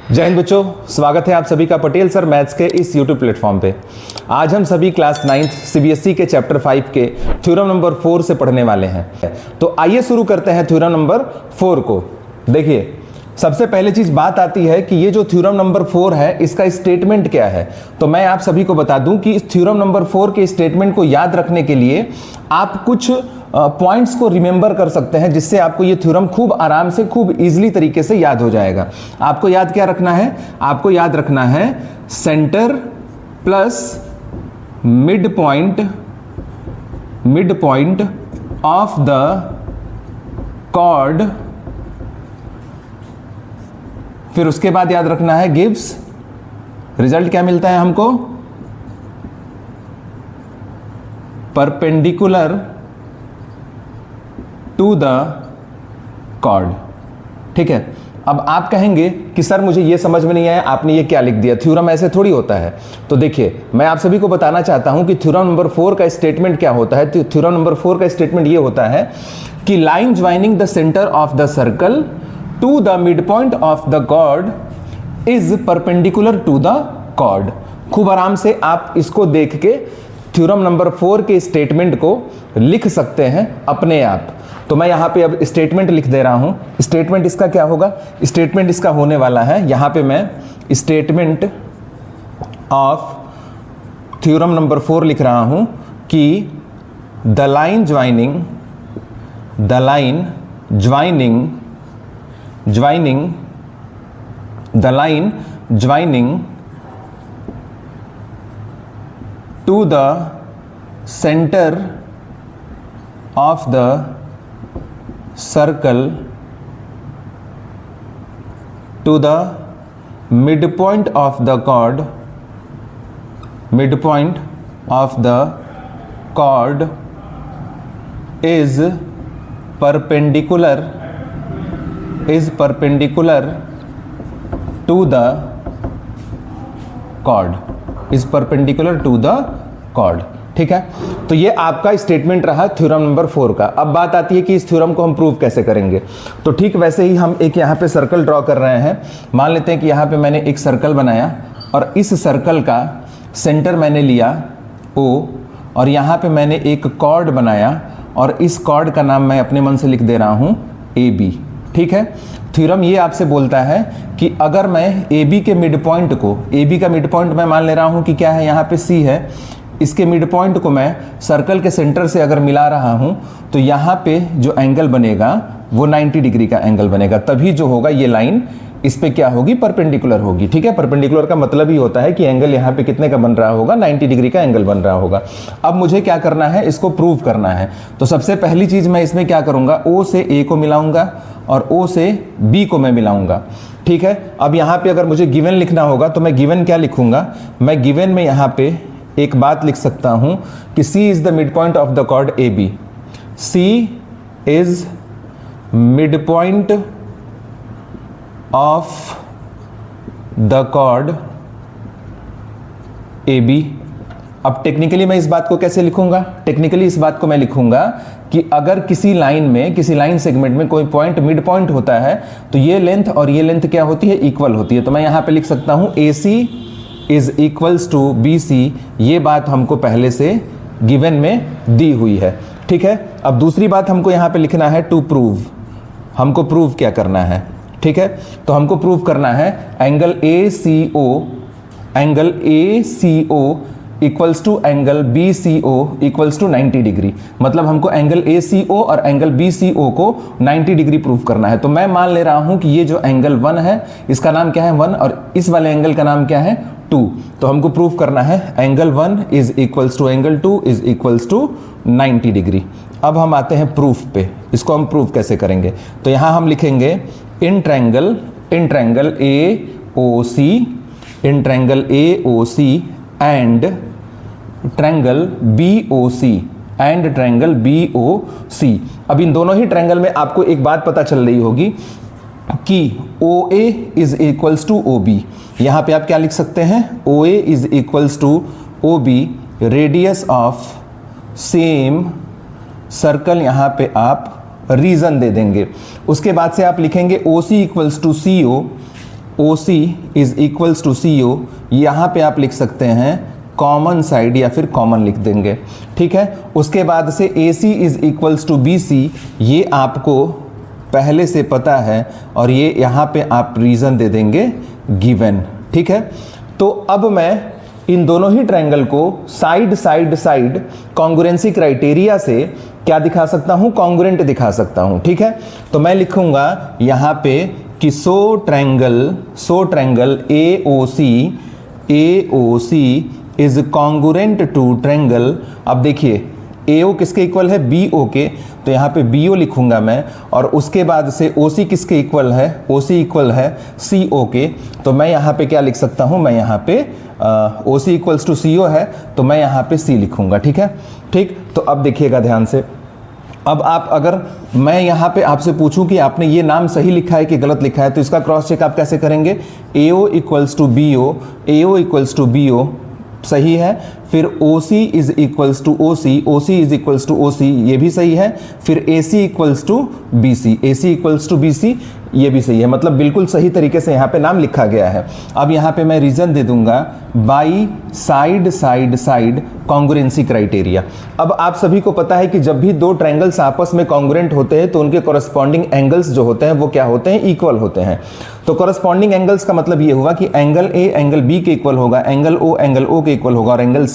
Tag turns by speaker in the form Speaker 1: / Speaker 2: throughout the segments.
Speaker 1: जय हिंद बच्चों, स्वागत है आप सभी का पटेल सर मैथ्स के इस YouTube प्लेटफॉर्म पे। आज हम सभी क्लास 9th CBSE के चैप्टर 5 के थ्योरम नंबर 4 से पढ़ने वाले हैं। तो आइए शुरू करते हैं थ्योरम नंबर 4 को। देखिए, सबसे पहले चीज बात आती है कि ये जो थ्योरम नंबर 4 है इसका स्टेटमेंट क्या है। तो मैं आप सभी को बता दूं कि इस थ्योरम नंबर 4 के स्टेटमेंट को याद रखने के लिए आप कुछ पॉइंट्स को रिमेंबर कर सकते हैं, जिससे आपको ये थ्योरम खूब आराम से, खूब इजीली तरीके से याद हो जाएगा। आपको याद क्या रखना है? आपको याद रखना है centre plus mid point of the chord, फिर उसके बाद याद रखना है गिव्स, रिजल्ट क्या मिलता है हमको? Perpendicular to the chord. ठीक है, अब आप कहेंगे कि सर मुझे ये समझ में नहीं आया, आपने ये क्या लिख दिया, थ्योरम ऐसे थोड़ी होता है। तो देखिए, मैं आप सभी को बताना चाहता हूं कि थ्योरम नंबर 4 का स्टेटमेंट क्या होता है। तो थ्योरम नंबर 4 का स्टेटमेंट ये होता है कि line joining the centre of the circle to the mid point of the chord is perpendicular to the chord. खूब आराम से आप इसको देख के थ्योरम नंबर 4 के स्टेटमेंट को लिख सकते हैं अपने आप। तो मैं यहां पे अब स्टेटमेंट लिख दे रहा हूं। स्टेटमेंट इसका क्या होगा? स्टेटमेंट इसका होने वाला है, यहां पे मैं स्टेटमेंट ऑफ थ्योरम नंबर 4 लिख रहा हूं कि the line joining to the center of the circle to the midpoint of the chord is perpendicular to the chord। ठीक है, तो ये आपका स्टेटमेंट रहा थ्योरम नंबर 4 का। अब बात आती है कि इस थ्योरम को हम प्रूव कैसे करेंगे। तो ठीक वैसे ही हम एक यहाँ पे सर्कल ड्रॉ कर रहे हैं। मान लेते हैं कि यहाँ पे मैंने एक सर्कल बनाया और इस सर्कल का सेंटर मैंने लिया O, और यहाँ पे मैंने एक कॉर्ड बनाया और इस कॉर्ड का नाम मैं अपने मन से लिख दे रहा हूँ AB। ठीक है, थ्योरम ये आपसे बोलता है कि अगर मैं AB के मिड पॉइंट को, AB का मिड पॉइंट मैं मान ले रहा हूँ कि क्या है, यहाँ पे C है, इसके मिड पॉइंट को मैं सर्कल के सेंटर से अगर मिला रहा हूं तो यहाँ पे जो एंगल बनेगा वो 90 डिग्री का एंगल बनेगा। तभी जो होगा ये लाइन इस पे क्या होगी? परपेंडिकुलर होगी। ठीक है, परपेंडिकुलर का मतलब ही होता है कि एंगल यहाँ पे कितने का बन रहा होगा? 90 डिग्री का एंगल बन रहा होगा। अब मुझे क्या करना है? इसको प्रूव करना है। तो सबसे पहली चीज मैं इसमें क्या करूंगा? O से A को मिलाऊंगा और O से B को मैं मिलाऊंगा। ठीक है, अब यहाँ पे अगर मुझे गिवन लिखना होगा तो मैं गिवन क्या लिखूंगा? मैं गिवन में यहाँ पे एक बात लिख सकता हूं कि C is the mid point of the chord AB। C is mid point of the chord AB। अब टेक्निकली मैं इस बात को कैसे लिखूंगा? टेक्निकली इस बात को मैं लिखूंगा कि अगर किसी लाइन सेगमेंट में कोई पॉइंट मिड पॉइंट होता है तो ये लेंथ और ये लेंथ क्या होती है? इक्वल होती है। तो मैं यहां पे लिख सकता हूं AC is equals to BC। ये बात हमको पहले से गिवन में दी हुई है। ठीक है, अब दूसरी बात हमको यहाँ पे लिखना है टू प्रूव। हमको प्रूव क्या करना है? ठीक है, तो हमको प्रूव करना है angle ACO equals to angle BCO equals to 90 degree. मतलब हमको एंगल ACO और एंगल BCO को 90 डिग्री प्रूव करना है। तो मैं मान ले रहा हूं कि ये जो एंगल 1 है इसका नाम क्या है? 1, और इस वाले एंगल का नाम क्या है? 2। तो हमको प्रूव करना है angle 1 is equals to angle 2 is equals to 90 degree. अब हम आते हैं प्रूफ पे। इसको हम प्रूव कैसे करेंगे? तो यहां हम लिखेंगे in triangle AOC and triangle BOC। अब इन दोनों ही ट्रायंगल में आपको एक बात पता चल रही होगी कि OA is equals to OB। यहां पे आप क्या लिख सकते हैं? OA is equals to OB, radius of same circle. यहां पे आप रीजन दे देंगे। उसके बाद से आप लिखेंगे OC equals to CO OC is equals to CO, यहाँ पे आप लिख सकते हैं कॉमन साइड या फिर कॉमन लिख देंगे, ठीक है। उसके बाद से AC is equals to BC, ये आपको पहले से पता है और ये यहाँ पे आप रीज़न दे देंगे गिवन, ठीक है। तो अब मैं इन दोनों ही ट्रायंगल को side side side congruency criteria से क्या दिखा सकता हूँ, कॉन्ग्रुएंट दिखा सकता हूँ, ठीक है। तो मैं लिखूंगा यहाँ पे कि so triangle AOC is congruent to triangle. अब देखिए AO किसके इक्वल है, BO के, तो यहाँ पे BO लिखूंगा मैं, और उसके बाद से OC किसके इक्वल है, OC इक्वल है CO के। तो मैं यहाँ पे क्या लिख सकता हूँ, मैं यहाँ पे OC इक्वल्स टू CO है, तो मैं यहाँ पे C लिखूंगा, ठीक है। ठीक, तो अब देखिएगा ध्यान से। अब आप अगर मैं यहाँ पे आपसे पूछूं कि आपने ये नाम सही लिखा है कि गलत लिखा है, तो इसका क्रॉस चेक आप कैसे करेंगे। AO equals to BO, AO equals to BO सही है, फिर OC is equals to OC, OC is equals to OC, ये भी सही है, फिर AC equals to BC, AC equals to BC, ये भी सही है। मतलब बिल्कुल सही तरीके से यहाँ पे नाम लिखा गया है। अब यहाँ पे मैं रीजन दे दूंगा by side side side congruency criteria. अब आप सभी को पता है कि जब भी दो ट्रायंगल्स आपस में कॉन्ग्रुएंट होते हैं तो उनके कॉरस्पॉन्डिंग एंगल्स जो होते हैं वो क्या होते हैं, इक्वल होते हैं। तो कॉरस्पॉन्डिंग एंगल्स का मतलब ये हुआ कि एंगल A एंगल B के इक्वल होगा, एंगल O के इक्वल होगा और एंगल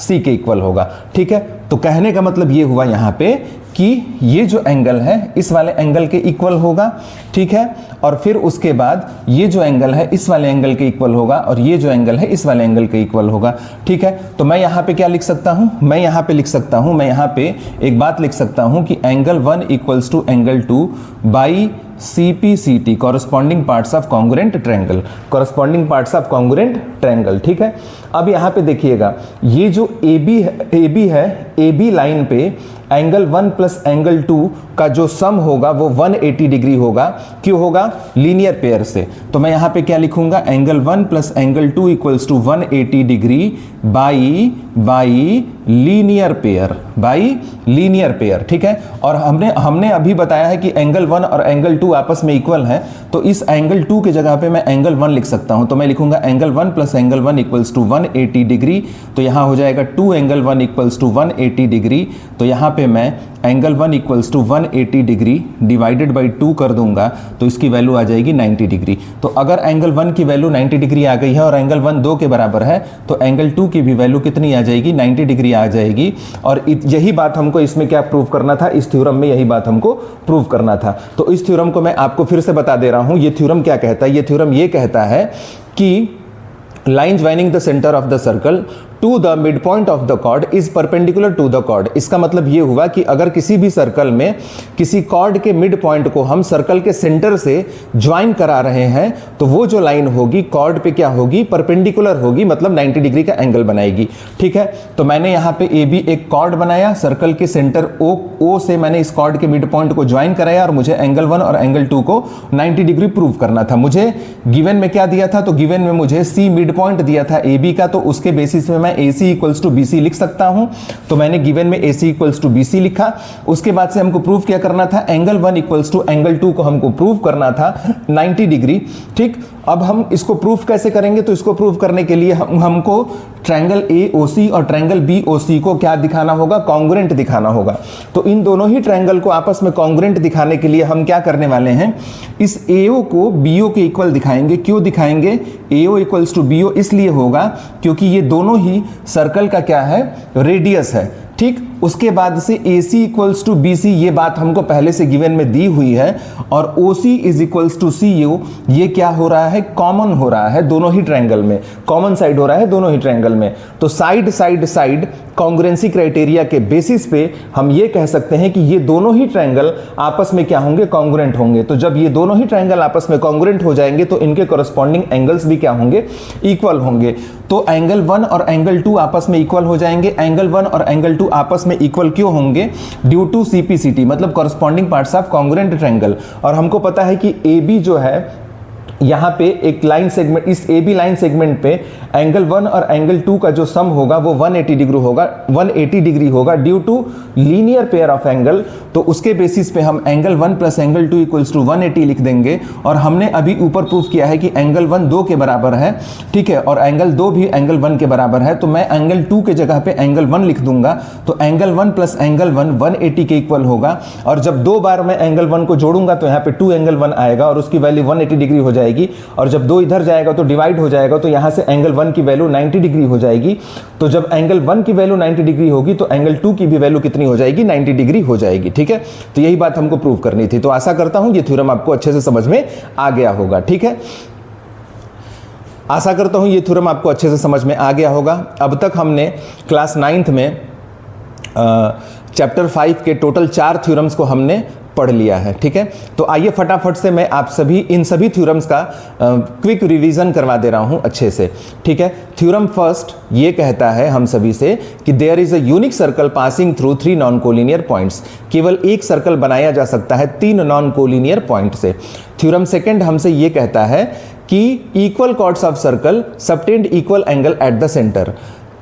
Speaker 1: C के इक्वल होगा, ठीक है। तो कहने का मतलब ये हुआ यहाँ पे कि ये जो एंगल है इस वाले एंगल के इक्वल होगा, ठीक है, और फिर उसके बाद ये जो एंगल है इस वाले एंगल के इक्वल होगा और ये जो एंगल है इस वाले एंगल के इक्वल होगा, ठीक है। तो मैं यहाँ पे क्या लिख सकता हूँ, मैं यहाँ पे लिख सकता हूँ, मैं यहाँ पे एक बात लिख सकता हूँ कि angle 1 equals to angle 2 by CPCT corresponding parts of congruent triangle, corresponding parts of congruent triangle, ठीक है। अब यहाँ पे देखिएगा ये जो AB है, AB लाइन पे एंगल 1 प्लस एंगल 2 का जो सम होगा वो 180 डिग्री होगा। क्यों होगा, लीनियर पेयर से। तो मैं यहाँ पे क्या लिखूंगा, angle 1 plus angle 2 equals to 180 degree by linear pair, ठीक है। और हमने अभी बताया है कि एंगल 1 और एंगल 2 आपस में इक्वल हैं, तो इस एंगल 2 की जगह पे मैं एंगल 1 लिख सकता हूं। तो मैं लिखूंगा angle 1 plus angle 1 equals to 180 degree, तो यहां हो जाएगा 2 एंगल 1 इक्वल्स टू 180 डिग्री। तो यहां पे मैं angle 1 equals to 180 degree divided by 2 कर दूंगा, तो इसकी वैल्यू आ जाएगी 90 डिग्री। तो अगर एंगल 1 की वैल्यू 90 डिग्री आ गई है और एंगल 1 2 के बराबर है, तो एंगल 2 की भी वैल्यू कितनी आ जाएगी, 90 डिग्री आ जाएगी। और यही बात हमको इसमें क्या प्रूव करना था, इस थ्योरम में यही बात हमको प्रूव करना था। तो इस थ्योरम को मैं आपको फिर से बता दे रहा हूं। ये थ्योरम क्या कहता है, ये थ्योरम ये कहता है कि line joining the centre of the circle to the mid point of the chord is perpendicular to the chord. इसका मतलब ये हुआ कि अगर किसी भी सर्कल में किसी कॉर्ड के मिड पॉइंट को हम सर्कल के सेंटर से ज्वाइन करा रहे हैं, तो वो जो लाइन होगी कॉर्ड पे क्या होगी, परपेंडिकुलर होगी, मतलब 90 डिग्री का एंगल बनाएगी, ठीक है। तो मैंने यहाँ पे AB एक कॉर्ड बनाया, सर्कल के सेंटर O से मैंने इस कॉर्ड के मिड पॉइंट को ज्वाइन कराया और मुझे एंगल 1 और एंगल 2 को 90 डिग्री प्रूव करना था। मुझे गिवन में क्या दिया था, तो गिवन में मुझे C मिड पॉइंट दिया था AB का, तो उसके बेसिस पे मैं AC इक्वल्स टू BC लिख सकता हूं। तो मैंने गिवन में AC इक्वल्स टू BC लिखा। उसके बाद से हमको प्रूव क्या करना था, एंगल 1 इक्वल्स टू एंगल 2 को हमको प्रूव करना था 90 डिग्री, ठीक। अब हम इसको प्रूफ कैसे करेंगे, तो इसको प्रूव करने के लिए हमको ट्रायंगल AOC और ट्रायंगल BOC को क्या दिखाना होगा, कॉन्ग्रुएंट दिखाना होगा। तो इन दोनों ही ट्रायंगल को आपस में कॉन्ग्रुएंट दिखाने के लिए हम क्या करने वाले हैं, इस AO को BO के इक्वल दिखाएंगे। क्यों दिखाएंगे, AO इक्वल्स टू BO इसलिए होगा क्योंकि ये दोनों ही सर्कल का क्या है, रेडियस है, ठीक। उसके बाद से AC इक्वल्स टू BC, ये बात हमको पहले से गिवन में दी हुई है, और OC is equals to CO, ये क्या हो रहा है, कॉमन हो रहा है दोनों ही ट्रायंगल में, कॉमन साइड हो रहा है दोनों ही ट्रायंगल में। तो side side side congruency criteria के बेसिस पे हम ये कह सकते हैं कि ये दोनों ही ट्रायंगल आपस में क्या होंगे, कॉन्ग्रुएंट होंगे। तो जब ये दोनों ही ट्रायंगल आपस में कॉन्ग्रुएंट हो जाएंगे तो इनके कॉरस्पॉन्डिंग एंगल्स भी क्या होंगे, इक्वल होंगे। तो एंगल 1 और एंगल 2 आपस में इक्वल हो जाएंगे। एंगल 1 और एंगल 2 आपस में इक्वल क्यों होंगे, ड्यू टू CPCT मतलब corresponding parts of congruent triangle. और हमको पता है कि AB जो है यहाँ पे एक लाइन सेगमेंट, इस ए बी लाइन सेगमेंट पे एंगल 1 और एंगल 2 का जो सम होगा वो 180 डिग्री होगा due to linear pair of angle. तो उसके बेसिस पे हम angle 1 plus angle 2 equals to 180 लिख देंगे। और हमने अभी ऊपर प्रूफ किया है कि एंगल 1 2 के बराबर है, ठीक है, और एंगल 2 भी एंगल 1 के बराबर है। तो मैं एंगल 2 के जगह पे एंगल 1 लिख दूंगा। तो एंगल 1 प्लस एंगल 1 180 के इक्वल होगा। और जब 2 बार मैं एंगल 1 को जोड़ूंगा तो यहाँ पे 2 एंगल 1 आएगा और उसकी वैल्यू 180 डिग्री हो जाएगी। और जब 2 इधर जाएगा तो डिवाइड हो जाएगा, तो यहां से एंगल 1 की वैल्यू 90 डिग्री हो जाएगी। तो जब एंगल 1 की वैल्यू 90 डिग्री होगी तो एंगल 2 की भी वैल्यू कितनी हो जाएगी, 90 डिग्री हो जाएगी। ठीक है, तो यही बात हमको प्रूव करनी थी। तो आशा करता हूं ये थ्योरम आपको अच्छे से समझ में आ गया होगा। ठीक है, आशा करता हूं ये थ्योरम आपको अच्छे से समझ में आ गया होगा। अब तक हमने क्लास 9th में चैप्टर 5 के टोटल 4 थ्योरम्स को हमने पढ़ लिया है। ठीक है, तो आइए फटाफट से मैं आप सभी इन सभी थ्योरम्स का क्विक रिवीजन करवा दे रहा हूं अच्छे से। ठीक है, थ्योरम फर्स्ट ये कहता है हम सभी से कि there is a unique circle passing through 3 non collinear points. केवल एक सर्कल बनाया जा सकता है 3 नॉन कोलिनियर पॉइंट से। थ्योरम सेकंड हमसे ये कहता है कि equal chords of circle subtend equal angle at the centre.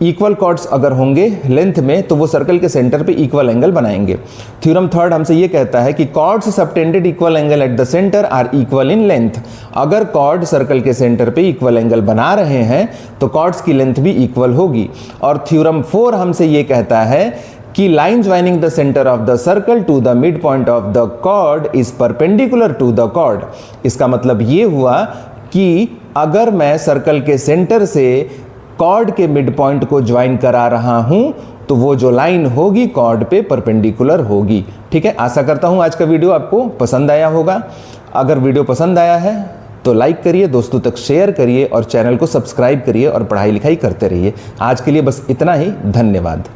Speaker 1: Equal chords अगर होंगे लेंथ में तो वो सर्कल के सेंटर पे इक्वल एंगल बनाएंगे। थ्योरम थर्ड हमसे ये कहता है कि chords subtended equal angle at the centre are equal in length. अगर कॉर्ड सर्कल के सेंटर पे इक्वल एंगल बना रहे हैं तो कॉर्ड्स की लेंथ भी इक्वल होगी। और थ्योरम 4 हमसे ये कहता है कि line joining the centre of the circle to the mid point of the chord is perpendicular to the chord. इसका मतलब ये हुआ कि अगर मैं सर्कल के सेंटर से कॉर्ड के मिड पॉइंट को ज्वाइन करा रहा हूं तो वो जो लाइन होगी कॉर्ड पे परपेंडिकुलर होगी। ठीक है, आशा करता हूं आज का वीडियो आपको पसंद आया होगा। अगर वीडियो पसंद आया है तो लाइक करिए, दोस्तों तक शेयर करिए और चैनल को सब्सक्राइब करिए और पढ़ाई लिखाई करते रहिए। आज के लिए बस इतना ही, धन्यवाद।